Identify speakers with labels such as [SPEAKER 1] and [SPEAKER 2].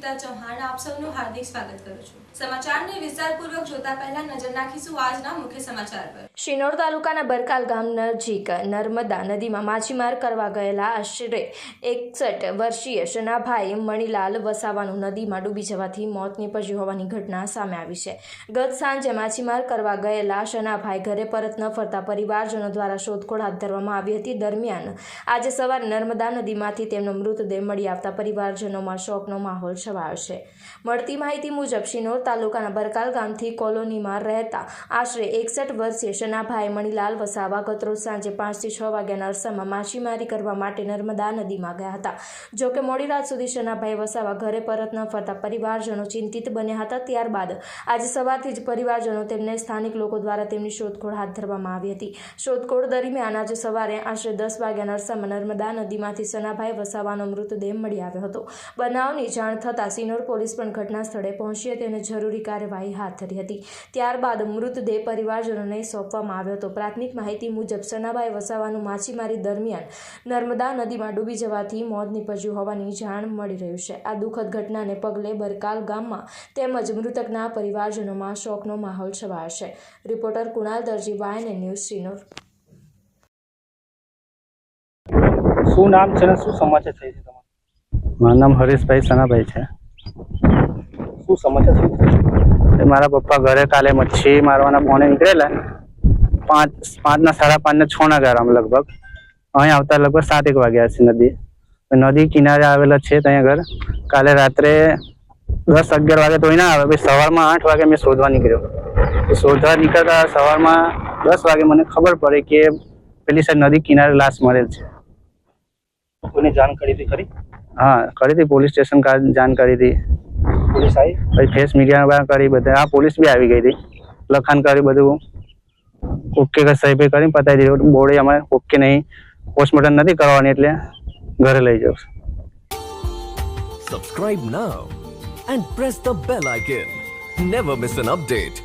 [SPEAKER 1] અર્પિતા ચૌહાણ આપ સૌનું હાર્દિક સ્વાગત કરું છું। સમાચારને વિસ્તારપૂર્વક જોતા પહેલા નજર નાખીશું આજના મુખ્ય સમાચાર પર। શિનોર તાલુકાના બરકાલ ગામ નજીક નર્મદા નદીમાં માછીમાર કરવા ગયેલા આશરે 61 વર્ષીય શનાભાઈ મણીલાલ વસાવાનું નદીમાં ડૂબી જવાથી મોત નીપજ્યું હોવાની ઘટના સામે આવી છે। ગત સાંજે માછીમાર કરવા ગયેલા શનાભાઈ ઘરે પરત ન ફરતા પરિવારજનો દ્વારા શોધખોળ હાથ ધરવામાં આવી હતી। દરમિયાન આજે સવારે નર્મદા નદીમાંથી તેમનો મૃતદેહ મળી આવતા પરિવારજનોમાં શોકનો માહોલ છવાયો છે। મળતી માહિતી મુજબ શિનોર તાલુકાના બરકાલ ગામથી કોલોનીમાં રહેતા આશરે 61 વર્ષીય શનાભાઈ મણીલાલ વસાવા ગતરોજ સાંજે 5 થી 6 વાગ્યાના અરસામાં માછીમારી કરવા માટે નર્મદા નદીમાં ગયા હતા। જોકે મોડી રાત સુધી શનાભાઈ વસાવા ઘરે પરત ન ફરતા પરિવારજનો ચિંતિત બન્યા હતા। ત્યારબાદ આજે સવારથી જ પરિવારજનો તેમને સ્થાનિક લોકો દ્વારા તેમની શોધખોળ હાથ ધરવામાં આવી હતી। શોધખોળ દરમિયાન આજે સવારે આશરે 10 વાગ્યાના અરસામાં નર્મદા નદીમાંથી શનાભાઈ વસાવાનો મૃતદેહ મળી આવ્યો હતો। બનાવની જાણ થતાં શિનોર પોલીસ પણ ઘટના સ્થળે પહોંચી હતી અને જરૂરી કાર્યવાહી હાથ ધરી હતી। ત્યારબાદ મૃતદેહ પરિવારજનોને સોંપવામાં આવ્યો હતો। પ્રાથમિક માહિતી મુજબ શનાભાઈ વસાવાનું માછીમારી દરમિયાન નર્મદા નદીમાં ડૂબી જવાથી મોત નીપજ્યું હોવાની જાણ મળી રહ્યું છે। આ દુઃખદ ઘટનાને પગલે બરકાલ ગામમાં તેમજ મૃતકના પરિવારજનોમાં શોકનો માહોલ છવાયો છે। રિપોર્ટર કુણાલ દરજી, YNN ન્યૂઝ, શિનોર।
[SPEAKER 2] શું નામ છે ને શું સમાચાર થઈ છે તમારું?
[SPEAKER 3] મારું નામ હરીશભાઈ સનાભાઈ છે।
[SPEAKER 2] શું સમાચાર શું થયું?
[SPEAKER 3] મારા પપ્પા ઘરે કાલે મચ્છી મારવાના બોને નીકળેલા 5:30 5:30 6 ના ગારામાં લગભગ અહીં આવતા લગભગ 7 વાગ્યા છે। નદી કિનારે આવેલા છે ત્યાં આગળ કાલે રાત્રે 10-11 વાગે તો ના આવે, પછી સવારમાં 8 વાગે મેં શોધવા નીકળ્યો। શોધવા નીકળતા સવારમાં 10 વાગે મને ખબર પડી કે પેલી સાઈડ નદી કિનારે લાશ મળેલ છે।
[SPEAKER 2] કોઈને જાણ કરી હતી ખરી?
[SPEAKER 3] હા, કરી હતી, પોલીસ સ્ટેશન જાણ કરી હતી,
[SPEAKER 2] પોલીસ આવી,
[SPEAKER 3] પછી ફેસ મીડિયા કરી, બધા પોલીસ બી આવી ગઈ હતી, લખાણ કરી, બધું ઓકે સહી પે કરીને પતાવી દીધું। બોડી અમારે ઓકે નહીં, પોસ્ટમોર્ટમ નથી કરવાની એટલે ઘરે લઈ જાઉં।
[SPEAKER 4] Subscribe now and press the bell icon. Never miss an update.